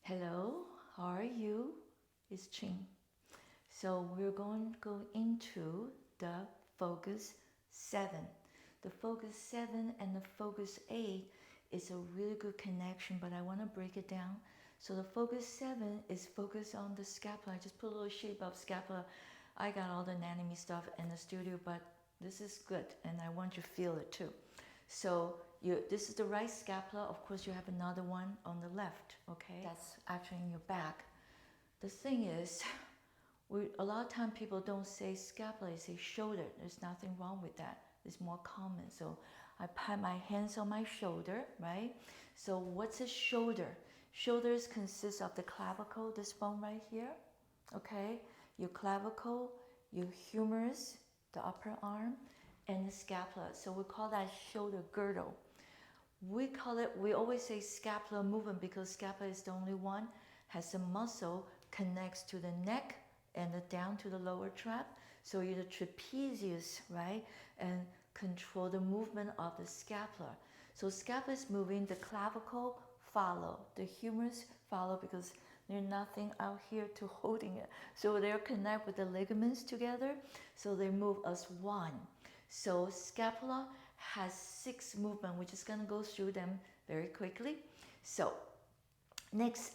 Hello, how are you? It's Ching. So we're going to go into the focus 7. The focus 7 and the focus 8 is a really good connection, but I want to break it down. So the focus 7 is focused on the scapula. I just put a little shape of scapula. I got all the anatomy stuff in the studio, but this is good and I want you to feel it too. So this is the right scapula. Of course, you have another one on the left, okay? That's actually in your back. The thing is, a lot of times people don't say scapula, they say shoulder. There's nothing wrong with that. It's more common. So I pat my hands on my shoulder, right? So what's a shoulder? Shoulders consist of the clavicle, this bone right here, okay? Your clavicle, your humerus, the upper arm, and the scapula. So we call that shoulder girdle. We always say scapular movement because scapula is the only one, has a muscle, connects to the neck and down to the lower trap. So you're the trapezius, right? And control the movement of the scapula. So scapula is moving, the clavicle follow, the humerus follow because there's nothing out here to holding it. So they're connect with the ligaments together, so they move as one. So scapula has 6 movements. We're just gonna go through them very quickly. So next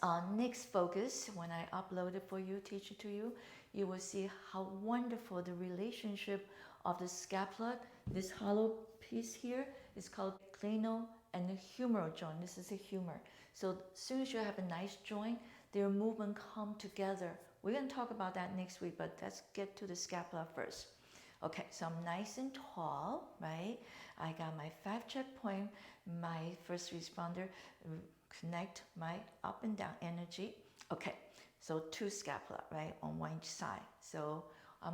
focus, when I upload it for you, teach it to you, you will see how wonderful the relationship of the scapula, this hollow piece here, is called clinal and the humeral joint. This is a humor. So as soon as you have a nice joint, their movement come together. We're going to talk about that next week, but let's get to the scapula first. Okay, so I'm nice and tall, right? I got my 5 checkpoint, my first responder, connect my up and down energy. Okay, so 2 scapula, right, on one side. So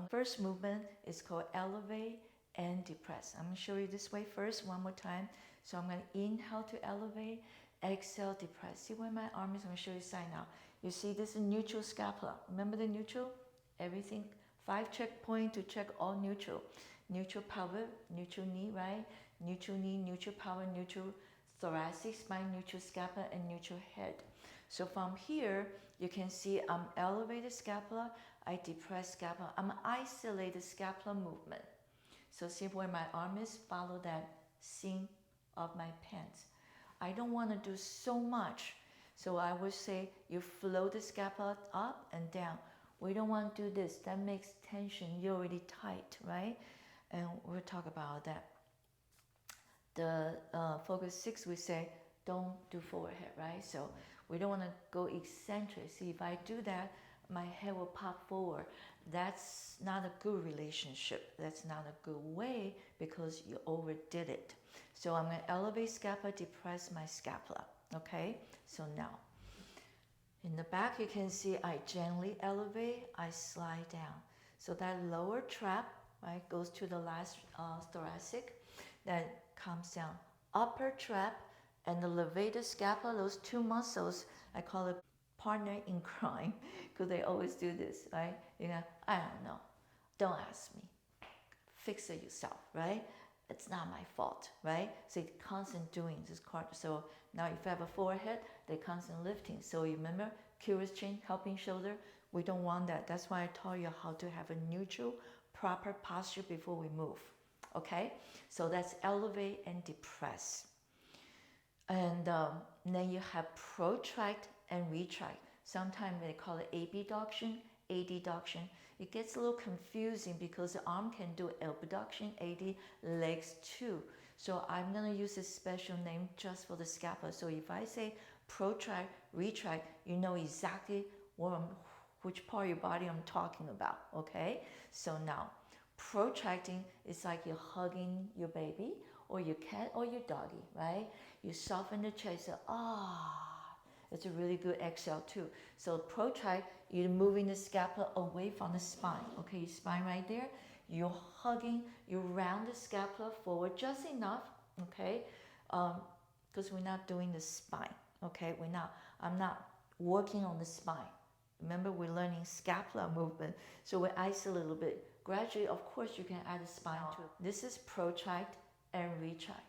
first movement is called elevate and depress. I'm going to show you this way first, one more time. So I'm going to inhale to elevate, exhale, depress. See where my arm is? I'm going to show you side now. You see this is neutral scapula. Remember the neutral? Everything, 5 checkpoint to check all neutral. Neutral pelvic, neutral knee, right? Neutral knee, neutral pelvic, neutral thoracic spine, neutral scapula, and neutral head. So from here, you can see I'm elevated scapula, I depress scapula. I'm isolated scapula movement. So see where my arm is, follow that seam of my pants. I don't want to do so much. So I would say you flow the scapula up and down. We don't want to do this. That makes tension. You're already tight, right? And we'll talk about that. The focus 6, we say don't do forward head, right? So we don't want to go eccentric. See, if I do that, my head will pop forward. That's not a good relationship. That's not a good way because you overdid it. So I'm going to elevate scapula, depress my scapula. Okay? So now, in the back, you can see I gently elevate, I slide down. So that lower trap, right, goes to the last thoracic, then comes down. Upper trap and the levator scapula, those 2 muscles, I call it partner in crime because they always do this, right? You know, I don't know, don't ask me, fix it yourself, right? It's not my fault, right? So it's constant doing this part. So now if you have a forehead, they're constant lifting. So you remember, curious chin, helping shoulder, we don't want that. That's why I taught you how to have a neutral, proper posture before we move, okay? So that's elevate and depress. And then you have protract and retract. Sometimes they call it abduction, adduction. It gets a little confusing because the arm can do abduction, AD, legs too. So I'm going to use a special name just for the scapula. So if I say protract, retract, you know exactly which part of your body I'm talking about, okay? So now, protracting is like you're hugging your baby or your cat or your doggy, right? You soften the chest, it's a really good exhale too. So protract, you're moving the scapula away from the spine, okay? Your spine right there, you're hugging, you round the scapula forward just enough, okay? Because we're not doing the spine, okay? I'm not working on the spine. Remember, we're learning scapular movement, so we isolate a little bit. Gradually, of course, you can add a spine too. This is protract and retract.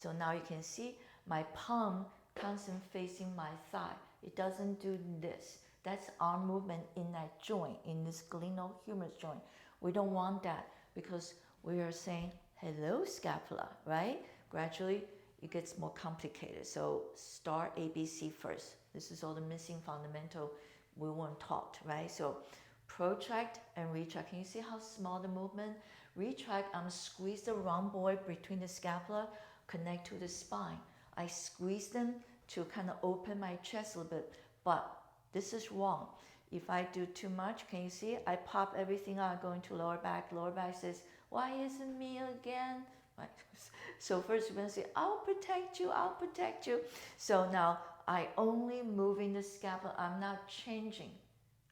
So now you can see my palm constant facing my thigh. It doesn't do this. That's arm movement in that joint, in this glenohumerus joint. We don't want that because we are saying, hello, scapula, right? Gradually, it gets more complicated. So start ABC first. This is all the missing fundamental we weren't taught, right? So protract and retract. Can you see how small the movement? Retract, I'm squeeze the rhomboid between the scapula, connect to the spine. I squeeze them to kind of open my chest a little bit, but this is wrong. If I do too much, can you see? I pop everything out, going to lower back. Lower back says, why isn't me again? Right. So first you're going to say, I'll protect you, I'll protect you. So now I only moving the scapula, I'm not changing,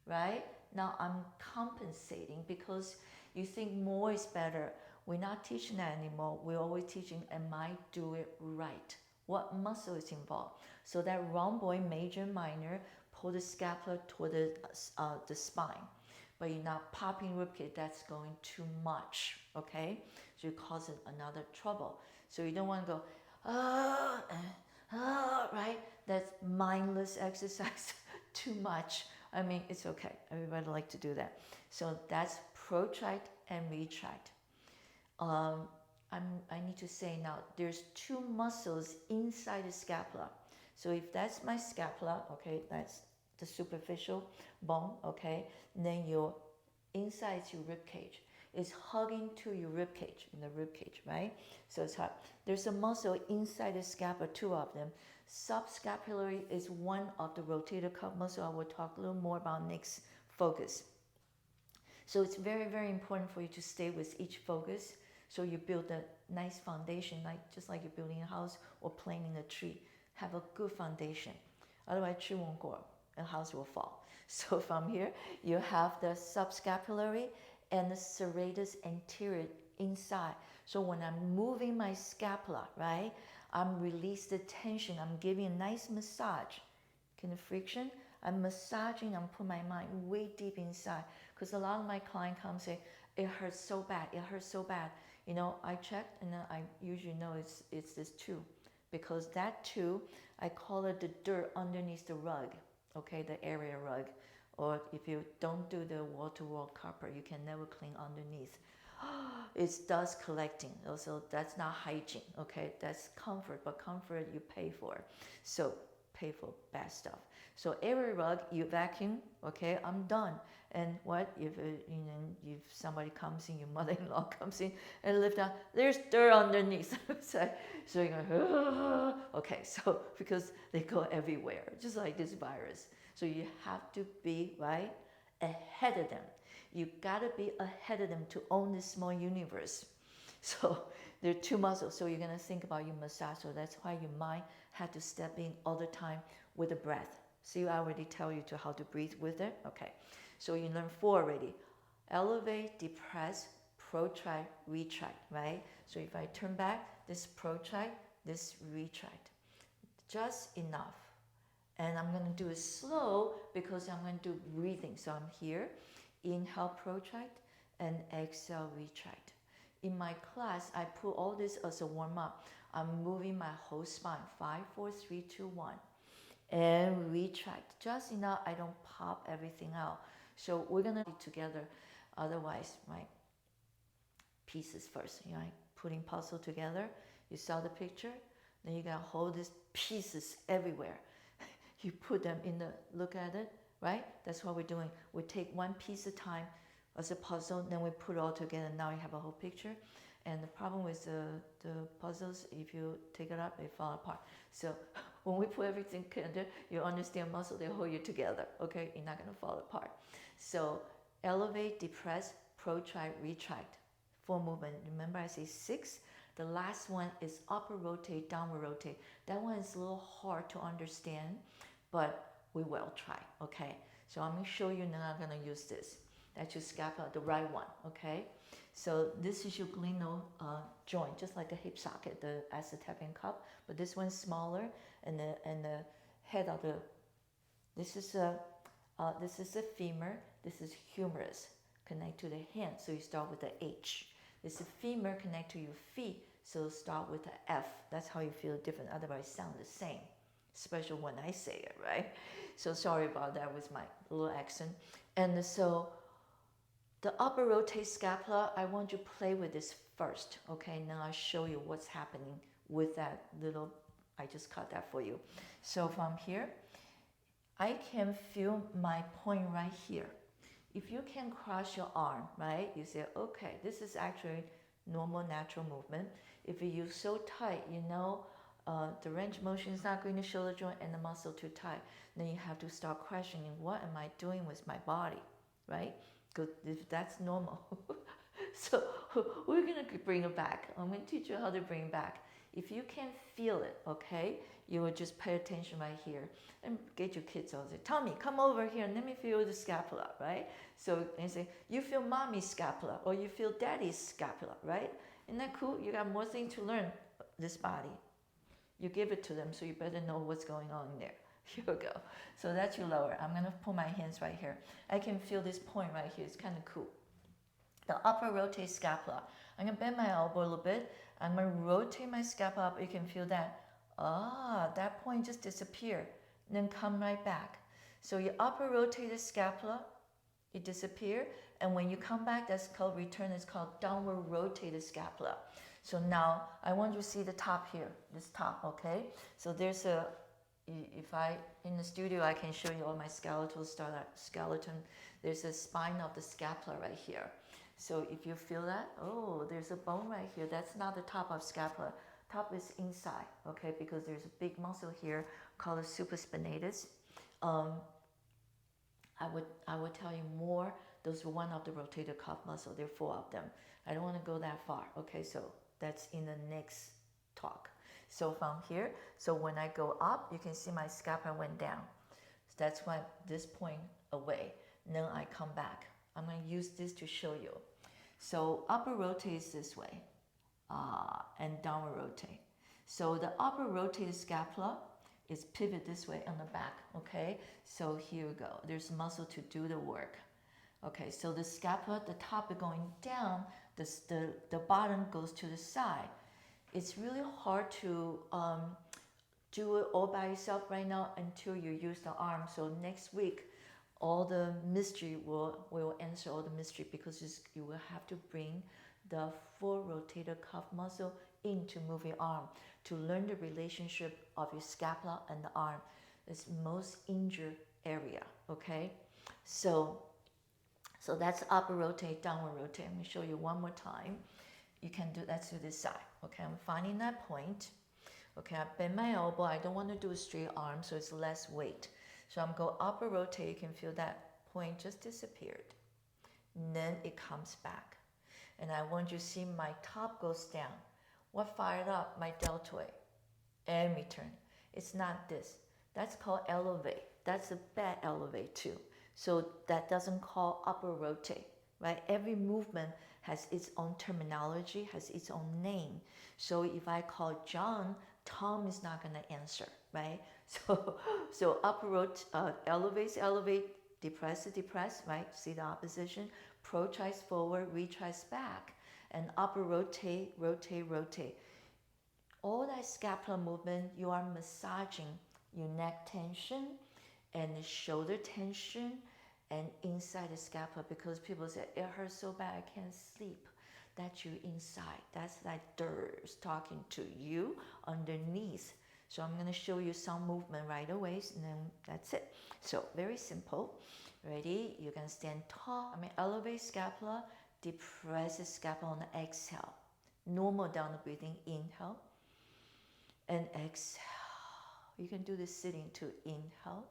right? Now I'm compensating because you think more is better. We're not teaching that anymore. We're always teaching, am I do it right? What muscle is involved? So that rhomboid, major, minor, pull the scapula toward the spine. But you're not popping ribcage, that's going too much, okay? So you cause it another trouble. So you don't want to go, right? That's mindless exercise, too much. I mean, it's okay. Everybody like to do that. So that's protract and retract. I need to say now, there's two muscles inside the scapula. So if that's my scapula, okay, that's the superficial bone, okay, and then your inside is your rib cage. It's hugging to your rib cage, in the rib cage, right? So it's hard. There's a muscle inside the scapula, two of them. Subscapularis is one of the rotator cuff muscle. I will talk a little more about next focus. So it's very, very important for you to stay with each focus. So you build a nice foundation, just like you're building a house or planting a tree. Have a good foundation. Otherwise, tree won't grow up and house will fall. So from here, you have the subscapulary and the serratus anterior inside. So when I'm moving my scapula, right, I'm release the tension. I'm giving a nice massage. Can the friction? I'm massaging, I'm putting my mind way deep inside. Because a lot of my clients come say, it hurts so bad, it hurts so bad. You know, I checked and then I usually know it's this tube. Because that tube, I call it the dirt underneath the rug, okay, the area rug. Or if you don't do the wall-to-wall carpet, you can never clean underneath. It's dust collecting. Also, that's not hygiene, okay? That's comfort, but comfort you pay for. So pay for bad stuff. So area rug, you vacuum, okay, I'm done. And what if if somebody comes in, your mother-in-law comes in and lift up, there's dirt underneath. So you're going, okay, so because they go everywhere, just like this virus. So you have to be right ahead of them. You gotta be ahead of them to own this small universe. So there are two muscles. So you're gonna think about your massage. So that's why your mind had to step in all the time with the breath. See, I already tell you how to breathe with it. Okay. So you learned 4 already. Elevate, depress, protract, retract, right? So if I turn back, this protract, this retract. Just enough. And I'm going to do it slow because I'm going to do breathing. So I'm here, inhale, protract, and exhale, retract. In my class, I put all this as a warm-up. I'm moving my whole spine. 5, 4, 3, 2, 1. And retract. Just enough, I don't pop everything out. So we're going to do it together. Otherwise, right? Pieces first, you know, putting puzzle together. You saw the picture. Then you're going to hold these pieces everywhere. You put them in the, look at it, right? That's what we're doing. We take one piece at a time as a puzzle, then we put it all together. Now you have a whole picture. And the problem with the puzzles, if you take it up, they fall apart. So when we put everything together, you understand muscle, they hold you together, okay? You're not gonna fall apart. So elevate, depress, protract, retract. 4 movement. Remember I say 6? The last one is upper rotate, downward rotate. That one is a little hard to understand, but we will try, okay? So I'm gonna show you, now I'm gonna use this. That's your scapula, the right one, okay? So this is your glenoid joint, just like a hip socket, the acetapian cup, but this one's smaller, and the head of the, this is the femur, this is humerus, connect to the hand, so you start with the H. This is femur, connect to your feet, so start with the F. That's how you feel different, otherwise sound the same. especially when I say it, right? So sorry about that with my little accent. And so the upper rotate scapula, I want you to play with this first, okay? Now I'll show you what's happening with that little, I just cut that for you. So from here, I can feel my point right here. If you can cross your arm, right, you say, okay, this is actually normal, natural movement. If you're so tight, you know, the range of motion is not going to shoulder joint and the muscle too tight, then you have to start questioning, what am I doing with my body, right? Because if that's normal. So we're going to bring it back. I'm going to teach you how to bring it back. If you can feel it, okay, you will just pay attention right here and get your kids all say, Tommy, come over here and let me feel the scapula, right? So they say, you feel mommy's scapula or you feel daddy's scapula, right? Isn't that cool? You got more things to learn this body. You give it to them, so you better know what's going on in there. Here we go. So that's your lower. I'm going to put my hands right here. I can feel this point right here. It's kind of cool. The upper rotate scapula. I'm going to bend my elbow a little bit. I'm going to rotate my scapula up. You can feel that. Ah, that point just disappeared. And then come right back. So your upper rotated scapula, it disappeared. And when you come back, that's called return. It's called downward rotated scapula. So now I want you to see the top here, this top, okay? So there's a, if I, in the studio, I can show you all my skeleton. There's a spine of the scapula right here. So if you feel that, oh, there's a bone right here. That's not the top of scapula. Top is inside, okay? Because there's a big muscle here called the supraspinatus. I would tell you more. Those are one of the rotator cuff muscle. There are 4 of them. I don't want to go that far, okay? So that's in the next talk. So from here, so when I go up, you can see my scapula went down. So that's why this point away. Then I come back. I'm going to use this to show you. So upper rotate is this way, and downward rotate. So the upper rotated scapula is pivot this way on the back, okay? So here we go. There's muscle to do the work. Okay, so the scapula, the top is going down, the bottom goes to the side. It's really hard to do it all by yourself right now until you use the arm. So next week, all the mystery will answer all the mystery, because you will have to bring the full rotator cuff muscle into move your arm to learn the relationship of your scapula and the arm. It's most injured area, okay? So that's upper rotate, downward rotate. I'm going to show you one more time. You can do that to this side. Okay, I'm finding that point. Okay, I bend my elbow. I don't want to do a straight arm, so it's less weight. So I'm going upper rotate. You can feel that point just disappeared. And then it comes back. And I want you to see my top goes down. What fired up? My deltoid. And return. It's not this. That's called elevate. That's a bad elevate too. So that doesn't call upper rotate, right? Every movement has its own terminology, has its own name. So if I call John, Tom is not going to answer, right? So upper rotate, elevate, depress, right? See the opposition. Protract forward, retract back. And upper rotate. All that scapular movement, you are massaging your neck tension and the shoulder tension and inside the scapula, because people say, it hurts so bad I can't sleep. That's you inside. That's like dirt talking to you underneath. So I'm going to show you some movement right away, and then that's it. So very simple. Ready? You can stand tall. Elevate scapula, depress the scapula on the exhale. Normal down the breathing. Inhale and exhale. You can do this sitting too. Inhale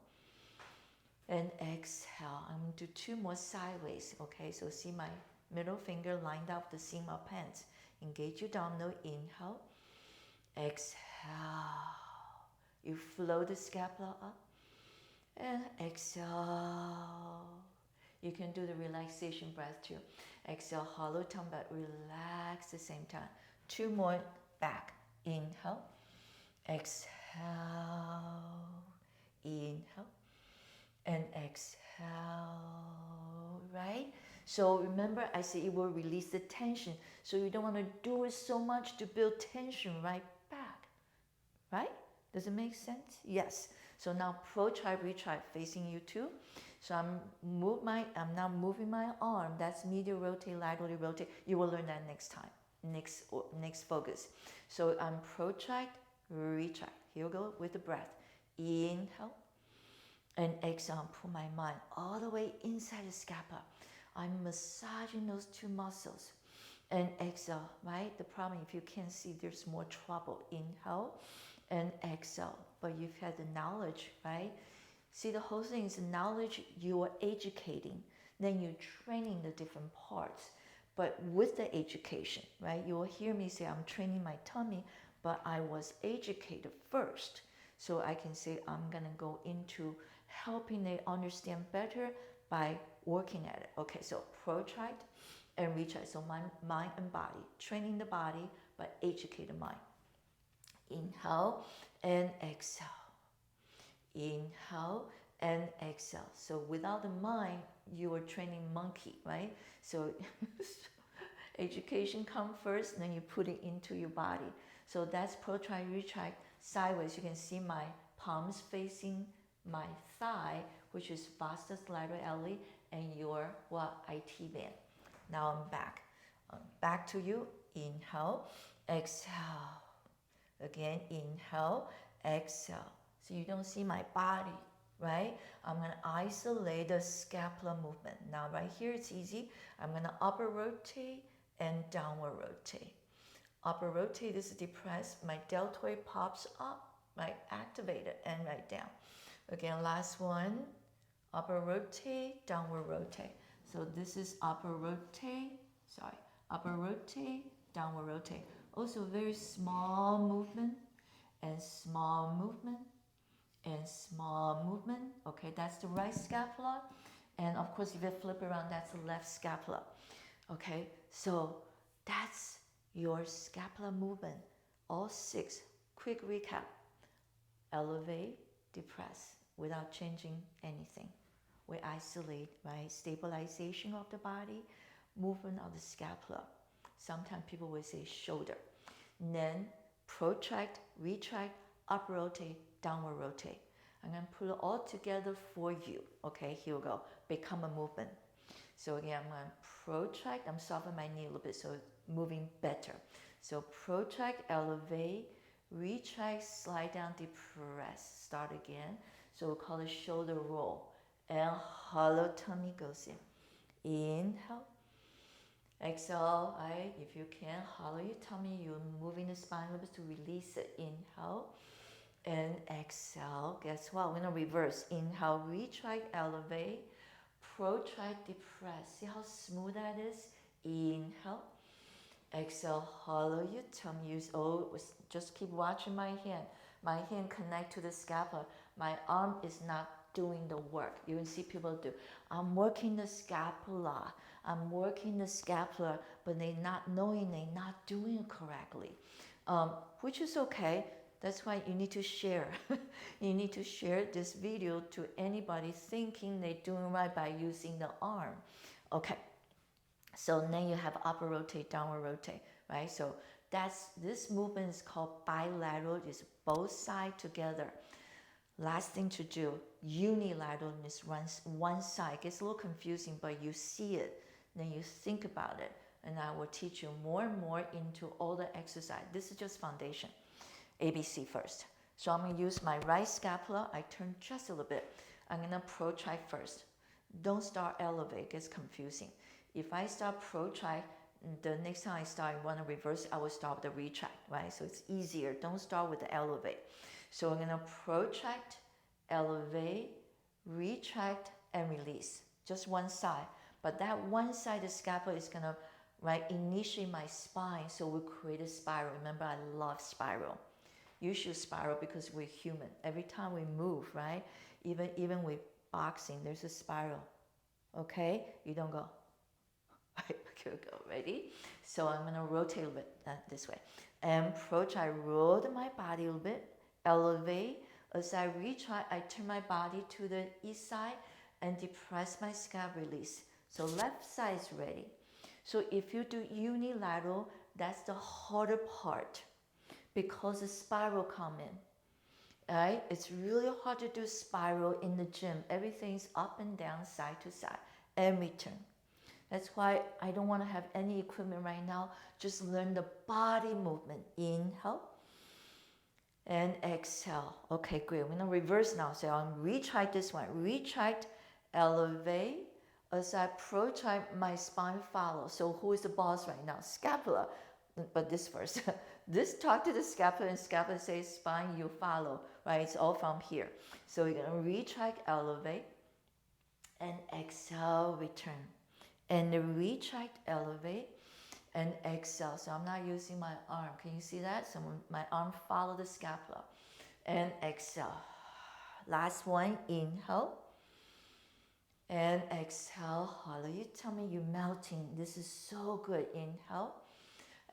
and exhale. I'm going to do 2 more sideways. Okay, so see my middle finger lined up the seam of pants. Engage your abdominal. Inhale, exhale. You flow the scapula up and exhale. You can do the relaxation breath too. Exhale, hollow tongue, but relax at the same time. 2 more back. Inhale, exhale, inhale, and exhale, right? So remember, I said it will release the tension. So you don't want to do it so much to build tension right back, right? Does it make sense? Yes. So now protract, retract, facing you too. So I'm now moving my arm. That's medial rotate, laterally rotate. You will learn that next time, next focus. So I'm protract, retract. Here we go with the breath. Inhale and exhale. Pull my mind all the way inside the scapula. I'm massaging those two muscles. And exhale, right? The problem, if you can't see, there's more trouble. Inhale and exhale. But you've had the knowledge, right? See, the whole thing is knowledge you are educating. Then you're training the different parts. But with the education, right? You will hear me say, I'm training my tummy, but I was educated first. So I can say, I'm going to go into helping they understand better by working at it. Okay, so protract and retract. So mind and body. Training the body, but educate the mind. Inhale and exhale. Inhale and exhale. So without the mind, you are training monkey, right? So education comes first, then you put it into your body. So that's protract, retract, sideways. You can see my palms facing my thigh, which is vastus lateralis, and your IT band. Now I'm back. Back to you. Inhale, exhale. Again, inhale, exhale. So you don't see my body, right? I'm going to isolate the scapular movement. Now right here it's easy. I'm going to upper rotate and downward rotate. Upper rotate, this is depressed. My deltoid pops up, right? Activated and right down. Again, last one. Upper rotate, downward rotate. So this is upper rotate, downward rotate. Also very small movement and small movement and small movement. Okay, that's the right scapula. And of course, if you flip around, that's the left scapula. Okay, so that's your scapular movement. All 6. Quick recap. Elevate, depress without changing anything. We isolate, right? Stabilization of the body, movement of the scapula. Sometimes people will say shoulder. And then protract, retract, up rotate, downward rotate. I'm going to put it all together for you. Okay, here we go. Become a movement. So again, I'm going to protract. I'm softening my knee a little bit so it's moving better. So protract, elevate, retract, slide down, depress. Start again. So we'll call it shoulder roll. And hollow tummy goes in. Inhale. Exhale, right? If you can, hollow your tummy. You're moving the spine a little bit to release it. Inhale and exhale. Guess what? We're going to reverse. Inhale, retract, elevate, protract, depress. See how smooth that is? Inhale. Exhale, hollow your tummy. Just keep watching my hand. My hand connect to the scapula. My arm is not doing the work. You can see people do. I'm working the scapula. I'm working the scapula, but they're not knowing they're not doing it correctly, which is okay. That's why you need to share. You need to share this video to anybody thinking they're doing right by using the arm. Okay. So then you have upper rotate, downward rotate, right? So this movement is called bilateral. It's both sides together. Last thing to do, unilateral is one side. It gets a little confusing, but you see it, then you think about it. And I will teach you more and more into all the exercise. This is just foundation. ABC first. So I'm going to use my right scapula. I turn just a little bit. I'm going to protract first. Don't start elevate. It gets confusing. If I start protract, the next time I want to reverse, I will start with the retract, right? So it's easier. Don't start with the elevate. So I'm going to protract, elevate, retract, and release. Just one side. But that one side, the scapula is going to initiate my spine, so we'll create a spiral. Remember, I love spiral. You should spiral because we're human. Every time we move, right? Even with boxing, there's a spiral. Okay? You don't go. Right, here we go. Ready? So I'm going to rotate a little bit this way. And protract, roll my body a little bit. Elevate. As I retract, I turn my body to the east side and depress my scap, release. So left side is ready. So if you do unilateral, that's the harder part because the spiral come in. right? It's really hard to do spiral in the gym. Everything's up and down, side to side, and return. That's why I don't want to have any equipment right now. Just learn the body movement. Inhale and exhale. Okay, great. We're going to reverse now. So I'll retract this one. Retract, elevate. As I protract, my spine follows. So who is the boss right now? Scapula. But this first. This talk to the scapula, and scapula says spine, you follow. Right? It's all from here. So we're going to retract, elevate, and exhale, return. And the retract, elevate, and exhale. So I'm not using my arm. Can you see that? So my arm follow the scapula. And exhale. Last one, inhale. And exhale, hollow your tummy, you're melting. This is so good. Inhale.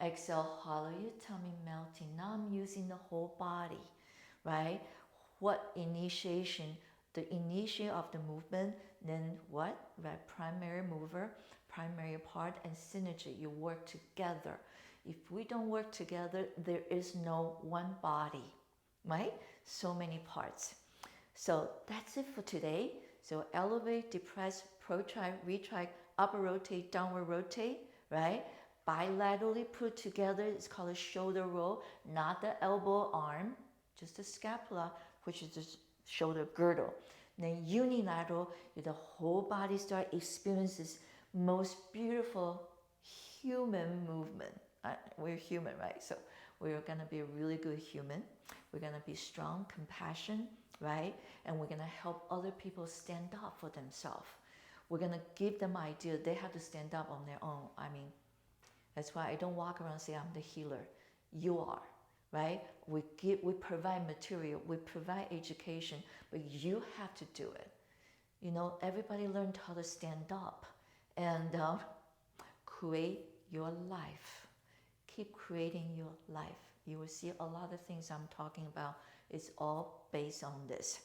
Exhale, hollow your tummy, melting. Now I'm using the whole body, right? What initiation? The initiation of the movement, then what? Right, primary mover, primary part, and synergy. You work together. If we don't work together, there is no one body, right? So many parts. So that's it for today. So elevate, depress, protract, retract, upper rotate, downward rotate, right? Bilaterally put together, it's called a shoulder roll, not the elbow arm, just the scapula, which is the shoulder girdle. Then unilateral, the whole body start experiences most beautiful human movement. We're human, right? So we're gonna be a really good human. We're gonna be strong, compassion, right? And we're gonna help other people stand up for themselves. We're gonna give them idea they have to stand up on their own. I mean, that's why I don't walk around and say I'm the healer. You are, right? We provide material, we provide education, but you have to do it. You know, everybody learned how to stand up and create your life. Keep creating your life. You will see a lot of things I'm talking about. It's all based on this.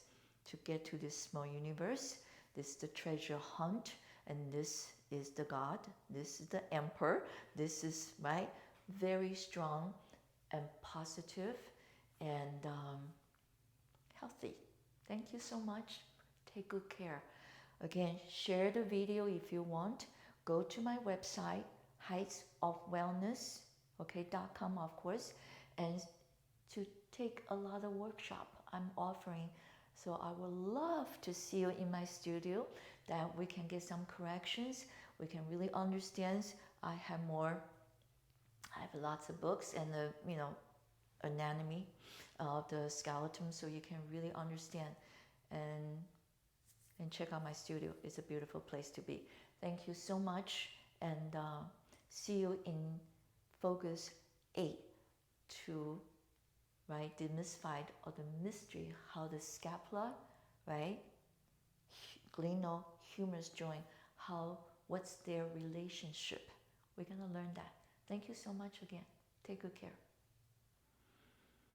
To get to this small universe, this is the treasure hunt, and this is the God, this is the emperor, this is, right, very strong and positive and healthy. Thank you so much. Take good care. Again, share the video if you want. Go to my website, heightsofwellness.com, of course, and to take a lot of workshop I'm offering. So I would love to see you in my studio, that we can get some corrections. We can really understand. I have lots of books and the, anatomy of the skeleton, so you can really understand and check out my studio. It's a beautiful place to be. Thank you so much, and see you in Focus 8 to, right, demystify or the mystery how the scapula, right, glenoid humerus joint, what's their relationship. We're gonna learn that. Thank you so much again. Take good care.